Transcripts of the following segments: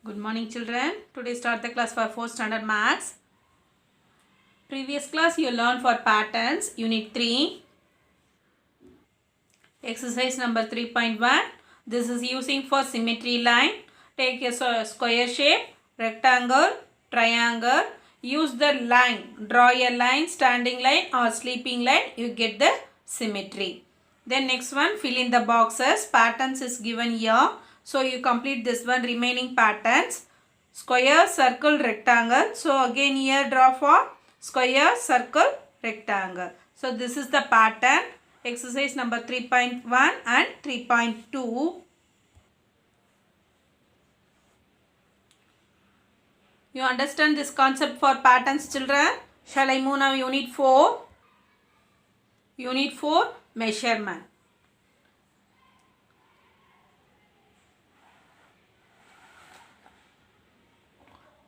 Good morning children. Today start the class for 4th standard maths. Previous class you learned for patterns unit 3. Exercise number 3.1. This is using for symmetry line. Take a square shape, rectangle, triangle. Use the line. Draw a line, standing line or sleeping line. You get the symmetry. Then next one, fill in the boxes. Patterns is given here. So you complete this one remaining patterns. Square, circle, rectangle. So again here draw for square, circle, rectangle. So this is the pattern. Exercise number 3.1 and 3.2. You understand this concept for patterns, children? Shall I move now unit 4? Unit 4, measurement.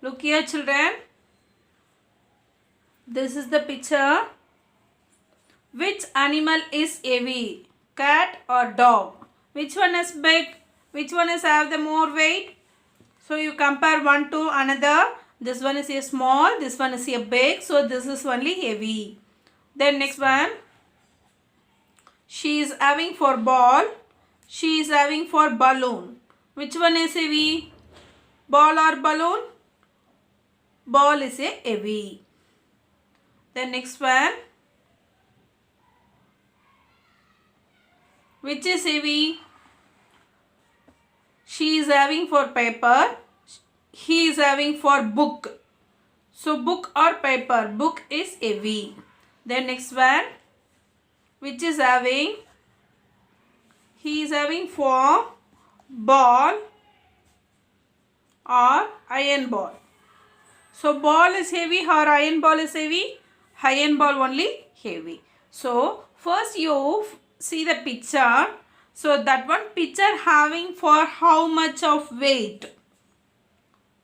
Look here children. This is the picture. Which animal is heavy? Cat or dog? Which one is big? Which one is have the more weight? So you compare one to another. This one is a small. This one is a big. So this is only heavy. Then next one. She is having for ball. She is having for balloon. Which one is heavy? Ball or balloon? Ball is a heavy. Then next one. Which is heavy? She is having for paper. He is having for book. So book or paper. Book is heavy. Then next one. Which is having? He is having for ball or iron ball. So ball is heavy or iron ball is heavy? Iron ball only heavy. So first you see the picture. So that one picture having for how much of weight?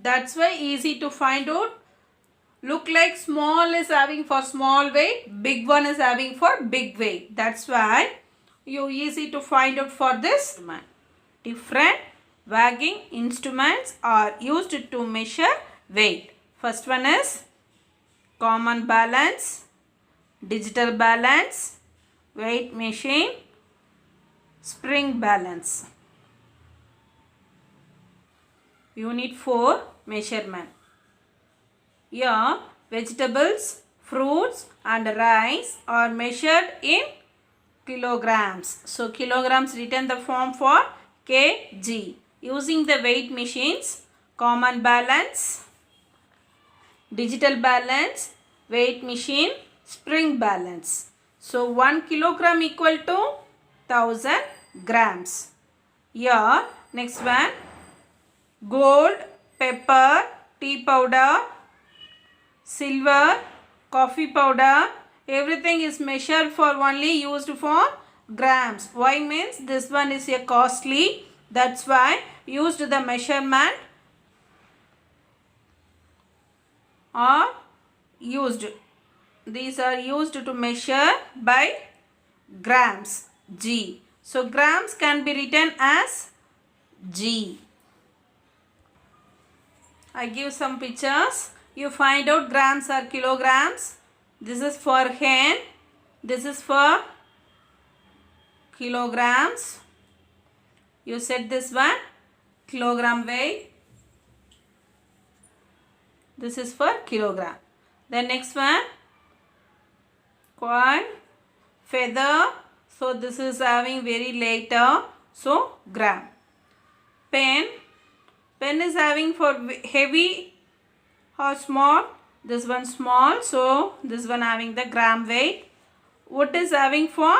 That's why easy to find out. Look like small is having for small weight. Big one is having for big weight. That's why you easy to find out for this. Different weighing instruments are used to measure weight. First one is common balance, digital balance, weight machine, spring balance. Unit 4, measurement. Here vegetables, fruits and rice are measured in kilograms. So kilograms written the form for kg. Using the weight machines, common balance, digital balance, weight machine, spring balance. So 1 kilogram equal to 1000 grams. Here next one, gold, pepper, tea powder, silver, coffee powder, everything is measured for only used for grams. Why means this one is a costly, that's why used the measurement are used. These are used to measure by grams, G. So grams can be written as G. I give some pictures. You find out grams or kilograms. This is for hen. This is for kilograms. You set this one, kilogram weight. This is for kilogram. Then next one, coin, feather. So this is having very later. So gram. Pen. Pen is having for heavy or small. This one small. So this one having the gram weight. Wood is having for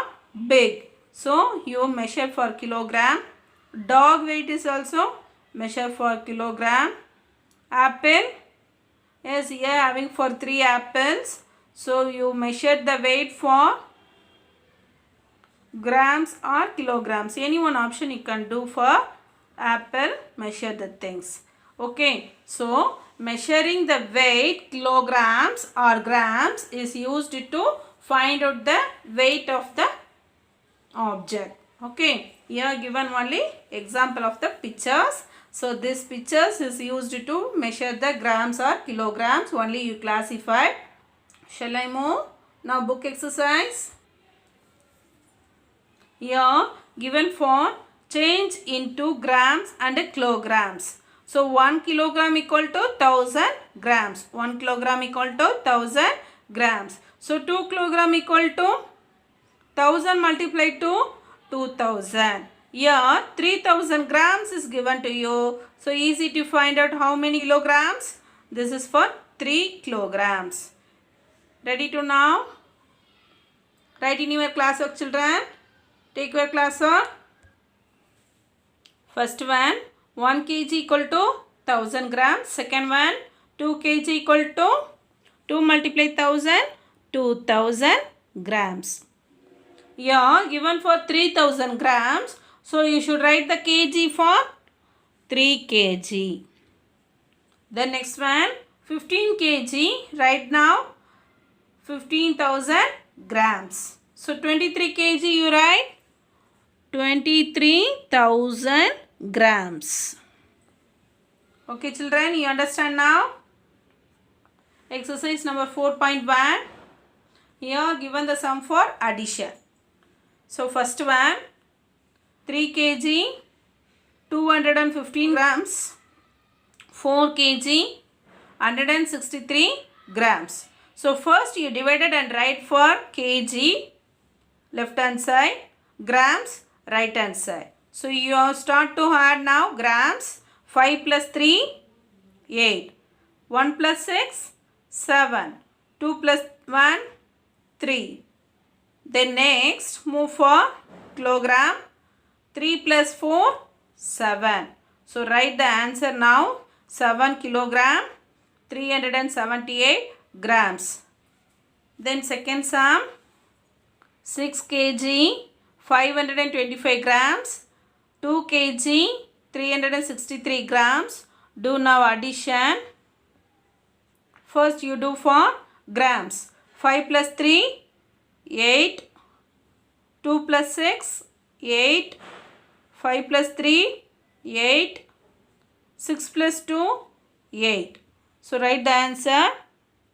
big. So you measure for kilogram. Dog weight is also measure for kilogram. Apple. Yes, here having for 3 apples. So you measure the weight for grams or kilograms. Any one option you can do for apple, measure the things. Okay. So measuring the weight, kilograms or grams is used to find out the weight of the object. Okay. Here given only example of the pictures. So this pictures is used to measure the grams or kilograms. Only you classify. Shall I move? Now book exercise. Here given for change into grams and kilograms. So 1 kilogram equal to 1000 grams. 1 kilogram equal to 1000 grams. So 2 kilogram equal to 1000 multiplied to 2000. Here 3000 grams is given to you. So easy to find out how many kilograms. This is for 3 kilograms. Ready to now? Write in your classwork, children. Take your classwork. First one, 1 kg equal to 1000 grams. Second one, 2 kg equal to 2 multiply 1000, 2000 grams. Here given for 3000 grams. So you should write the kg for 3 kg. The next one, 15 kg. Right now 15,000 grams. So 23 kg you write 23,000 grams. Okay children, you understand now? Exercise number 4.1. Here given the sum for addition. So first one, 3 kg 215 grams, 4 kg 163 grams. So first you divided and write for kg left hand side, grams right hand side. So you start to add now grams. 5 plus 3, 8. 1 plus 6, 7. 2 plus 1, 3. Then next move for kilogram. 3 plus 4, 7. So write the answer now. 7 kilogram, 378 grams. Then second sum, 6 kg, 525 grams, 2 kg, 363 grams. Do now addition. First you do for grams. 5 plus 3, 8. 2 plus 6, 8. 5 plus 3, 8. 6 plus 2, 8. So write the answer.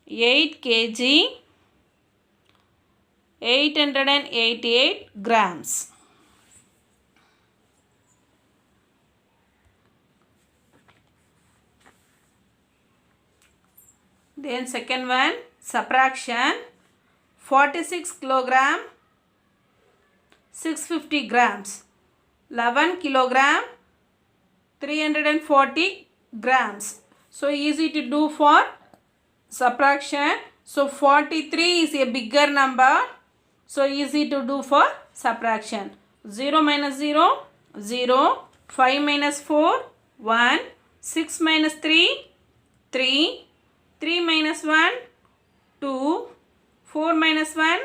8 kg, 888 grams. Then second one, subtraction. 46 kilogram, 650 grams. 11 kilogram, 340 grams. So easy to do for subtraction. So 43 is a bigger number. So easy to do for subtraction. 0 minus 0, 0. 5 minus 4, 1. 6 minus 3, 3. 3 minus 1, 2. 4 minus 1,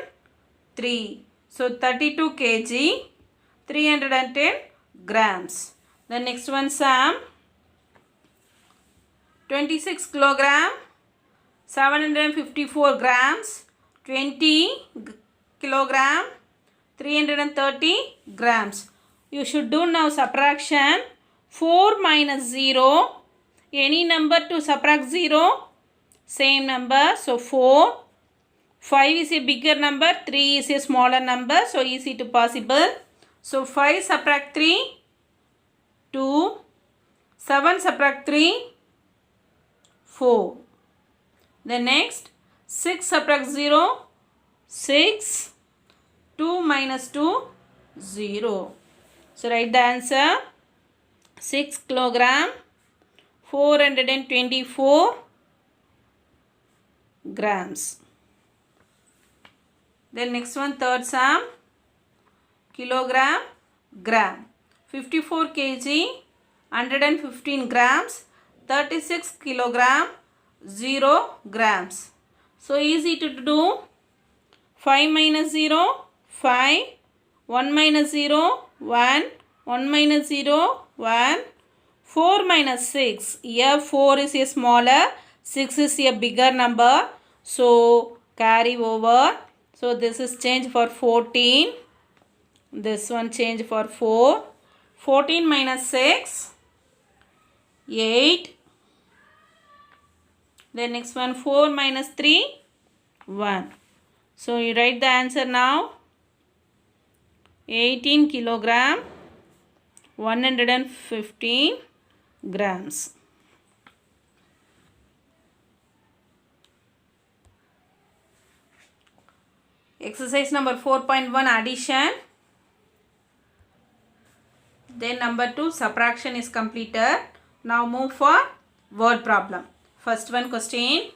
3. So 32 kg, 310 grams. The next one sum. 26 kilogram, 754 grams. 20 kilogram, 330 grams. You should do now subtraction. 4 minus 0. Any number to subtract 0? Same number. So 4. 5 is a bigger number. 3 is a smaller number. So easy to possible. So 5 subtract 3. 2. 7 subtract 3. 4. The next 6 subtract 0. 6. 2 minus 2. 0. So write the answer. 6 kilogram, 424 grams. Then next one, third sum. Kilogram, gram. 54 kg, 115 grams. 36 kilogram, 0 grams. So easy to do. 5 minus 0, 5. 1 minus 0, 1. 1 minus 0, 1. 4 minus 6. Here 4 is a smaller. 6 is a bigger number. So carry over. So this is change for 14. This one change for 4. 14 minus 6. 8. Then next one 4 minus 3, 1. So you write the answer now. 18 kilogram, 115 grams. Exercise number 4.1 addition. Then number 2 subtraction is completed. Now move for word problem. First one question.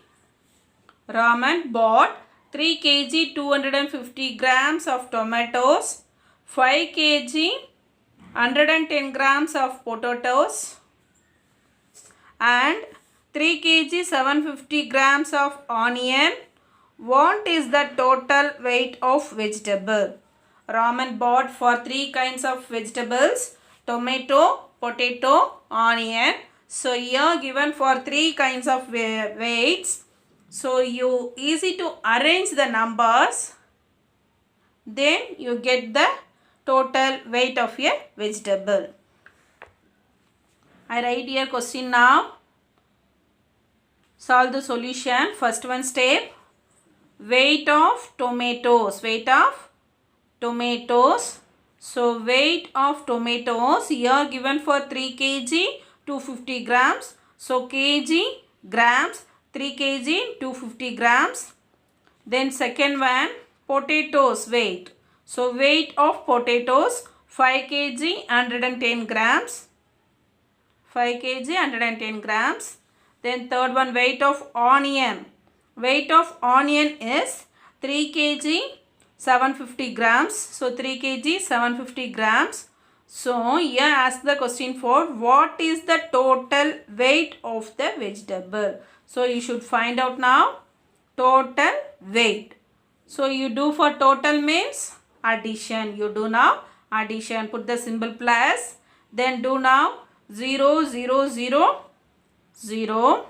Raman bought 3 kg 250 grams of tomatoes, 5 kg 110 grams of potatoes and 3 kg 750 grams of onion. What is the total weight of vegetable? Raman bought for 3 kinds of vegetables: tomato, potato, onion. So here given for 3 kinds of weights. So you easy to arrange the numbers. Then you get the total weight of a vegetable. I write here question now. Solve the solution. First one step. Weight of tomatoes. Weight of tomatoes. So weight of tomatoes here given for 3 kg 250 grams. So kg, grams, 3 kg 250 grams. Then second one potatoes weight. So weight of potatoes 5 kg 110 grams. 5 kg 110 grams. Then third one weight of onion. Weight of onion is 3 kg 750 grams. So 3 kg 750 grams. So here ask the question for what is the total weight of the vegetable. So you should find out now total weight. So you do for total means addition. You do now addition. Put the symbol plus. Then do now 0, 0, 0, 0.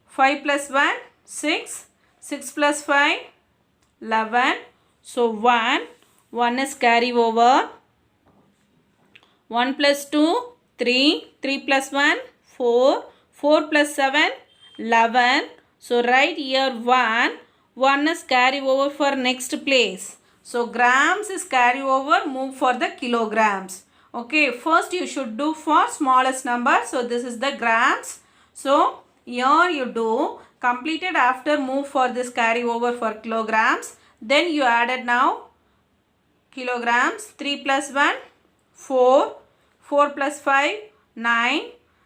5 plus 1, 6. 6 plus 5, 11. So 1. 1 is carry over. 1 plus 2, 3. 3 plus 1, 4. 4 plus 7, 11. So write here 1. 1 is carry over for next place. So grams is carry over, move for the kilograms. Okay, first you should do for smallest number. So this is the grams. So here you do completed after move for this carry over for kilograms. Then you added now kilograms. 3 plus 1, 4. 4 plus 5, 9.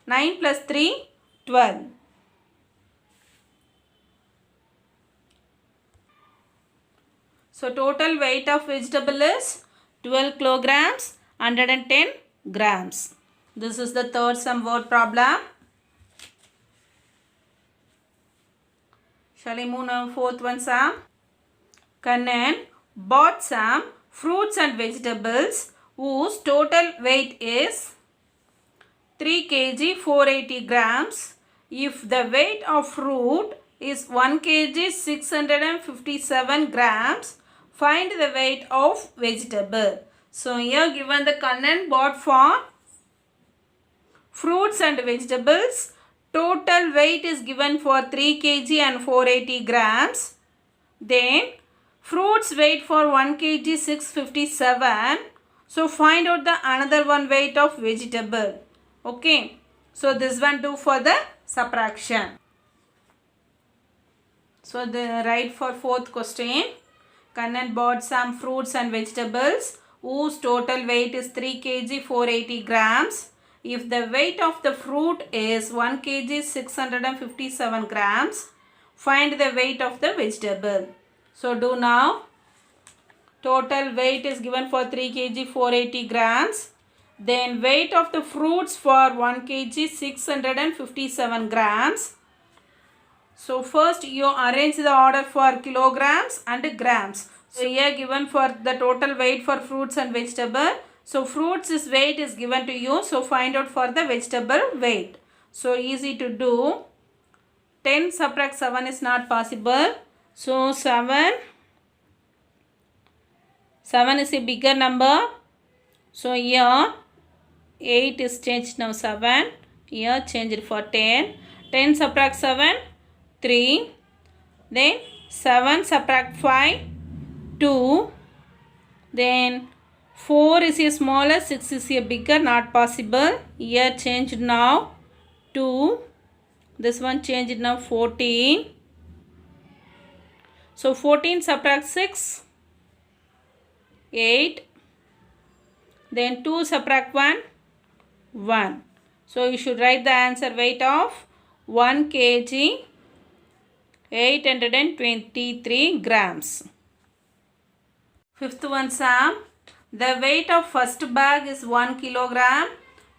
9 plus 3, 12. So total weight of vegetable is 12 kilograms, 110 grams. This is the third sum word problem. Shall I move now fourth one sum? Kannan bought some fruits and vegetables whose total weight is 3 kg 480 grams. If the weight of fruit is 1 kg 657 grams, find the weight of vegetable. So here given the Kannan bought for fruits and vegetables. Total weight is given for 3 kg and 480 grams. Then fruits weight for 1 kg 657. So find out the another one weight of vegetable. Okay. So this one do for the subtraction. So the right for fourth question. Kannan bought some fruits and vegetables whose total weight is 3 kg 480 grams. If the weight of the fruit is 1 kg 657 grams, find the weight of the vegetable. So do now. Total weight is given for 3 kg 480 grams. Then weight of the fruits for 1 kg 657 grams. So first you arrange the order for kilograms and grams. So here given for the total weight for fruits and vegetable. So fruits is weight is given to you. So find out for the vegetable weight. So easy to do. 10 subtract 7 is not possible. So 7 is a bigger number. So here 8 is changed now 7. Here change it for 10. 10 subtract 7, 3. Then 7 subtract 5, 2. Then 4 is a smaller, 6 is a bigger, not possible. Here change now 2. This one change it now 14. So 14 subtract 6, 8. Then 2 subtract 1, 1. So you should write the answer weight of 1 kg 823 grams. Fifth one, Sam. The weight of first bag is 1 kilogram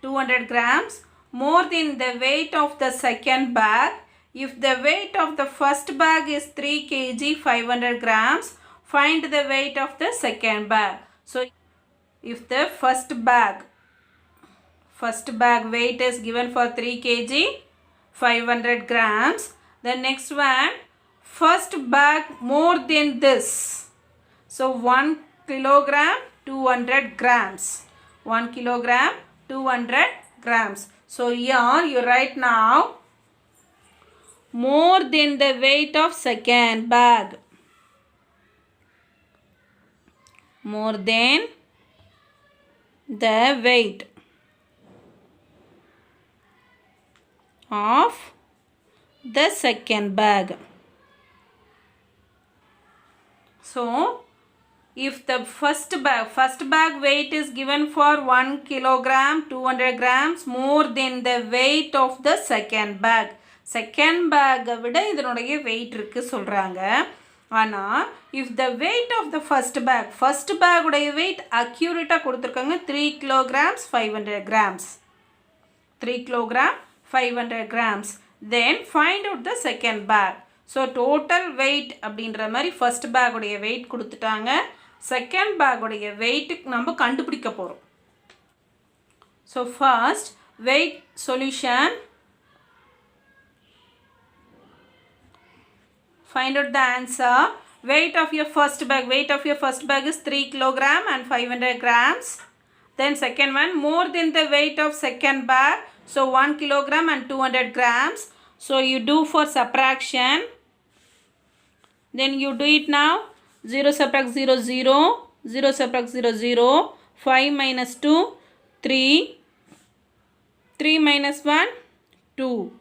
200 grams more than the weight of the second bag. If the weight of the first bag is 3 kg 500 grams, find the weight of the second bag. So if the first bag weight is given for 3 kg 500 grams, the next one, first bag more than this. So 1 kilogram 200 grams. 1 kilogram 200 grams. So here you write now more than the weight of second bag. More than the weight of the second bag. So if the first bag weight is given for 1 kilogram 200 grams more than the weight of the second bag. Second bag விட இதனுடைய weight இருக்கு சொல்றாங்க. ஆனா if the weight of the first bag உடைய weight accurate கொடுத்திருக்காங்க 3 kilograms 500 grams. 3 kilogram 500 grams. Then find out the second bag. So total weight அப்படின்ற மாதிரி first bag உடைய weight கொடுத்துட்டாங்க. Second bag உடைய weight நம்ம கண்டுபிடிக்க போறோம். So first weight solution. Find out the answer. Weight of your first bag is 3 kilogram and 500 grams. Then second one, more than the weight of second bag. So 1 kilogram and 200 grams. So you do for subtraction. Then you do it now. 0 subtract 0, 0. 0 subtract 0, 0. 5 minus 2, 3. 3 minus 1, 2.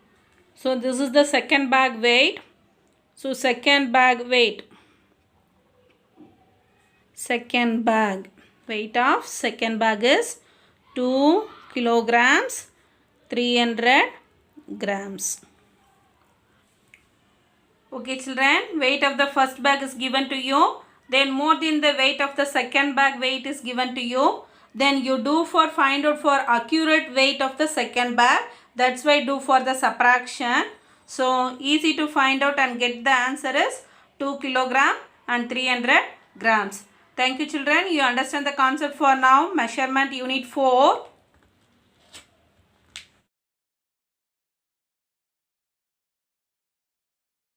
So this is the second bag weight. So second bag weight. Second bag weight of second bag is 2 kilograms 300 grams. Okay children, weight of the first bag is given to you. Then more than the weight of the second bag weight is given to you. Then you do for find out for accurate weight of the second bag. That's why do for the subtraction. So easy to find out and get the answer is 2 kilogram and 300 grams. Thank you children. You understand the concept for now. Measurement unit 4.